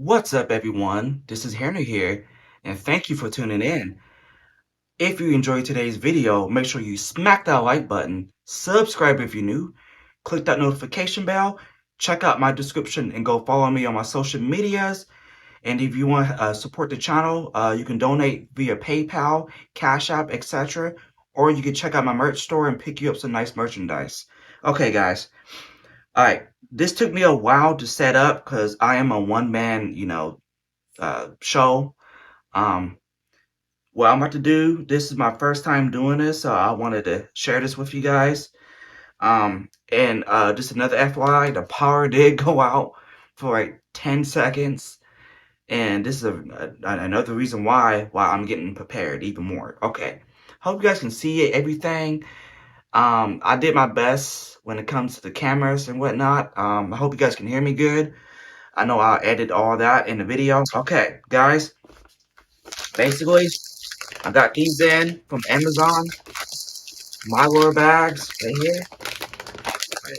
What's up, everyone? This is Henry here, and thank you for tuning in. If you enjoyed today's video, make sure you smack that like button, subscribe if you're new, click that notification bell, check out my description, and go follow me on my social medias. And if you want to support the channel, you can donate via PayPal, Cash App, etc. Or you can check out my merch store and pick you up some nice merchandise. Okay, guys. All right. This took me a while to set up because I am a one-man, show. Um, what I'm about to do, this is my first time doing this, so I wanted to share this with you guys. And just another FYI, the power did go out for like 10 seconds, and this is another reason why I'm getting prepared even more. Okay, hope you guys can see it, everything. I did my best when it comes to the cameras and whatnot. I hope you guys can hear me good. I know I'll edit all that in the video. Okay, guys, basically, I got these in from Amazon. Mylar bags right here. Right,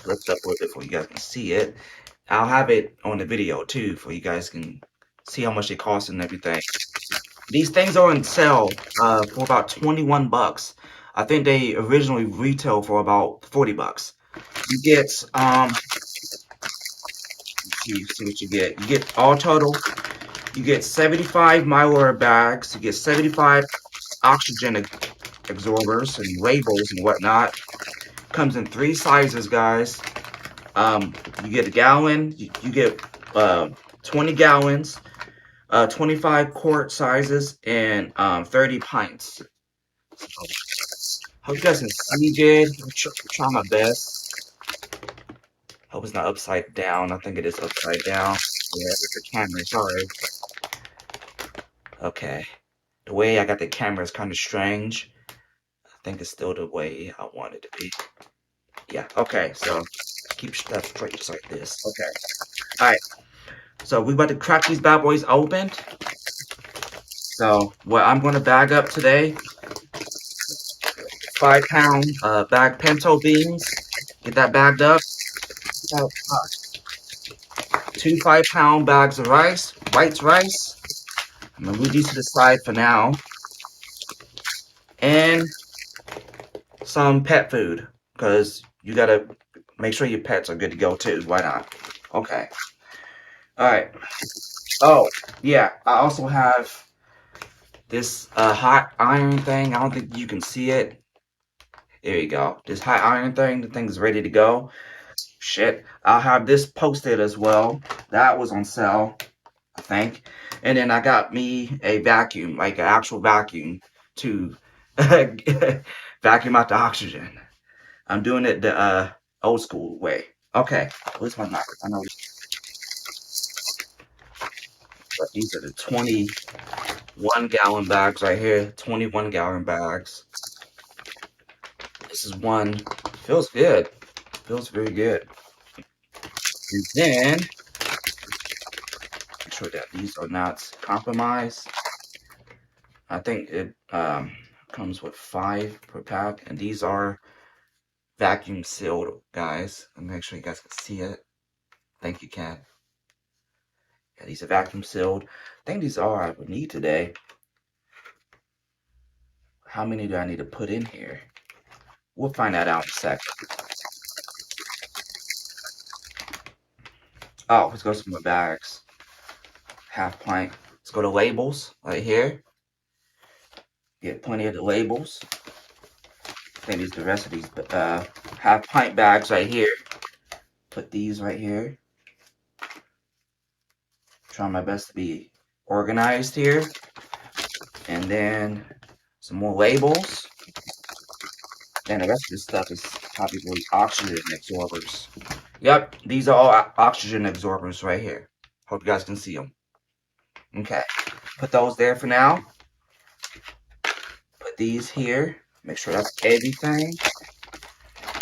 lift up a little bit so you guys can see it. I'll have it on the video too, so you guys can see how much it costs and everything. These things are on sale for about 21 bucks. I think they originally retail for about 40 bucks. You get see what you get. You get all total. You get 75 Mylar bags. You get 75 oxygen absorbers and labels and whatnot. Comes in 3 sizes, guys. You get a gallon. You get 20 gallons, 25 quart sizes, and 30 pints. So, hope you guys can see good. I'm trying my best. Hope it's not upside down. I think it is upside down. Yeah, with the camera. Sorry. Okay. The way I got the camera is kind of strange. I think it's still the way I want it to be. Yeah, okay, so keep stuff straight just like this. Okay. Alright. So we're about to crack these bad boys open. So what I'm gonna bag up today, 5 pound bag pinto beans. Get that bagged up. 2 5 pound bags of rice, white rice. I'm gonna move these to the side for now. And some pet food, because you gotta make sure your pets are good to go too. Why not? Okay. Alright. Oh, yeah. I also have this hot iron thing. I don't think you can see it. There you go. This hot iron thing. The thing is ready to go. Shit. I'll have this posted as well. That was on sale, I think. And then I got me a vacuum, like an actual vacuum to vacuum out the oxygen. I'm doing it the old school way. Okay. Where's my knife? I know. But these are the 21-gallon bags right here. 21-gallon bags. This is one. Feels good. Feels very good. And then make sure that these are not compromised. I think it comes with 5 per pack, and these are vacuum sealed, guys. And make sure you guys can see it. Thank you, Cat. Yeah, these are vacuum sealed. I think these are all I would need today. How many do I need to put in here? We'll find that out in a sec. Oh, let's go to some more bags. Half pint. Let's go to labels right here. Get plenty of the labels. I think these the rest of these half pint bags right here. Put these right here. Try my best to be organized here. And then some more labels. And the rest of this stuff is probably oxygen absorbers. Yep, these are all oxygen absorbers right here. Hope you guys can see them. Okay, put those there for now. Put these here. Make sure that's everything.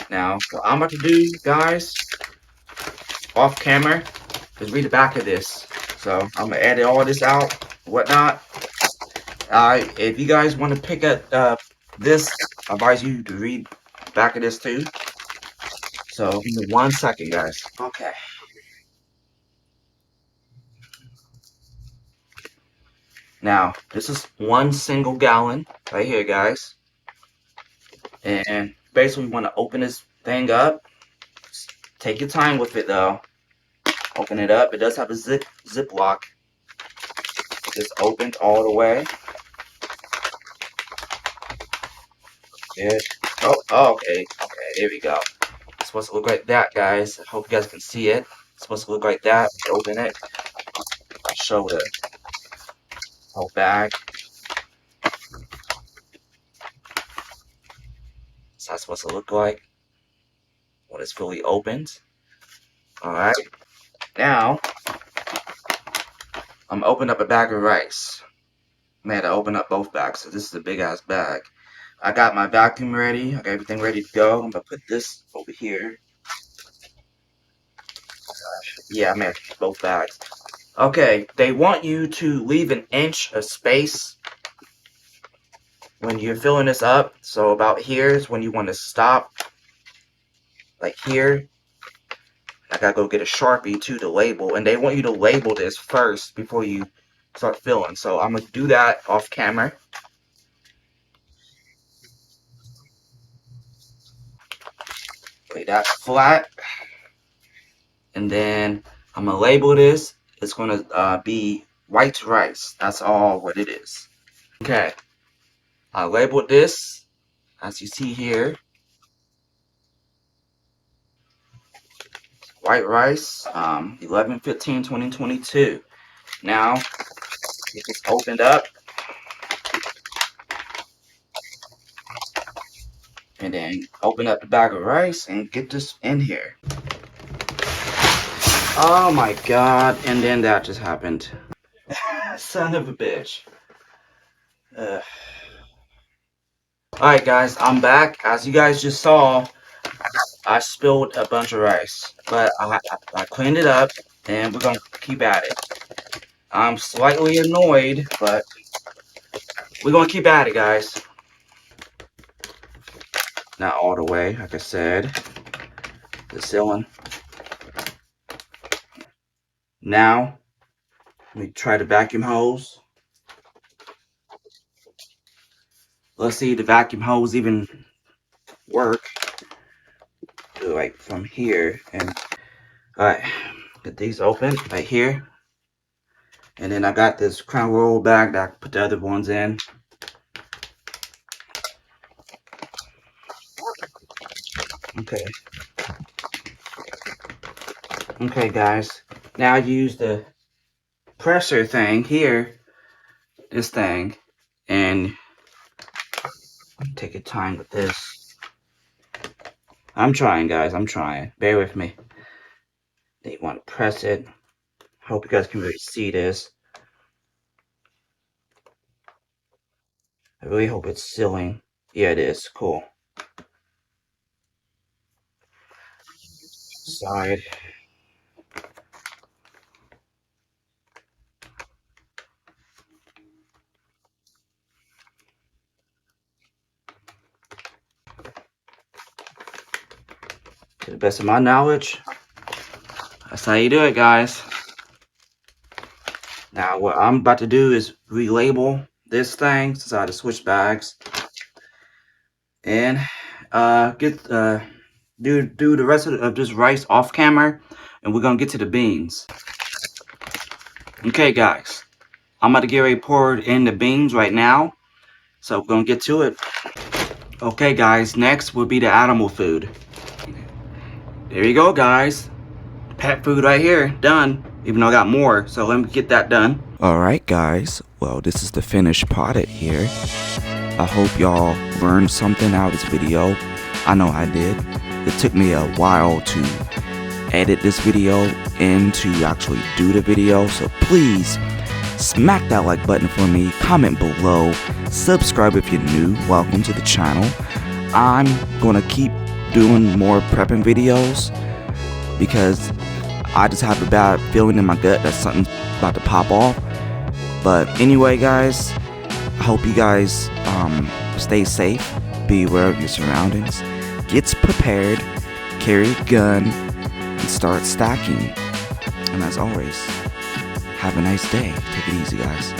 Now, what I'm about to do, guys, off camera, is read the back of this. So I'm gonna edit all this out, whatnot. If you guys want to pick up this, I advise you to read the back of this too. So give me 1 second, guys. Okay. Now, this is 1 single gallon right here, guys. And basically, we want to open this thing up. Take your time with it, though. Open it up. It does have a zip lock. Just opened all the way. Good. Oh, okay. Okay, there we go. It's supposed to look like that, guys. I hope you guys can see it. It's supposed to look like that. Open it. Show the whole bag. So that's supposed to look like when it's fully opened. Alright. Now, I'm opening up a bag of rice. I had to open up both bags, so this is a big ass bag. I got my vacuum ready. I got everything ready to go. I'm gonna put this over here. Yeah, I made both bags. Okay, they want you to leave an inch of space when you're filling this up. So about here is when you want to stop. Like here. I gotta go get a Sharpie too to label. And they want you to label this first before you start filling. So I'm gonna do that off camera. Lay that flat. And then I'm gonna label this. It's gonna be white rice. That's all what it is. Okay. I labeled this, as you see here. White rice, 11/15/2022. Now, get this opened up. And then open up the bag of rice and get this in here. Oh my god, and then that just happened. Son of a bitch. Alright guys, I'm back. As you guys just saw, I spilled a bunch of rice. But I cleaned it up, and we're gonna keep at it. I'm slightly annoyed, but we're gonna keep at it, guys. Not all the way, like I said. The ceiling. Now, let me try the vacuum hose. Let's see if the vacuum hose even work. Like from here, and alright, get these open right here. And then I got this crown roll bag that I put the other ones in. Okay. Okay, guys. Now I use the presser thing here, this thing, and take your time with this. I'm trying, guys. I'm trying. Bear with me. Then you want to press it. Hope you guys can really see this. I really hope it's sealing. Yeah, it is. Cool. Side. To the best of my knowledge, that's how you do it, guys. Now, what I'm about to do is relabel this thing since I had to switch bags, and do the rest of this rice off camera, and we're gonna get to the beans. Okay, guys, I'm about to get ready to pour in the beans right now, so we're gonna get to it. Okay, guys, next will be the animal food. There you go, guys. Pet food right here, done. Even though I got more, so let me get that done. Alright guys, well this is the finished product here. I hope y'all learned something out of this video. I know I did. It took me a while to edit this video and to actually do the video, so please smack that like button for me, comment below, subscribe if you're new, welcome to the channel. I'm gonna keep doing more prepping videos because I just have a bad feeling in my gut that something's about to pop off. But anyway, guys, I hope you guys stay safe, be aware of your surroundings, get prepared, carry a gun, and start stacking. And as always, have a nice day. Take it easy, guys.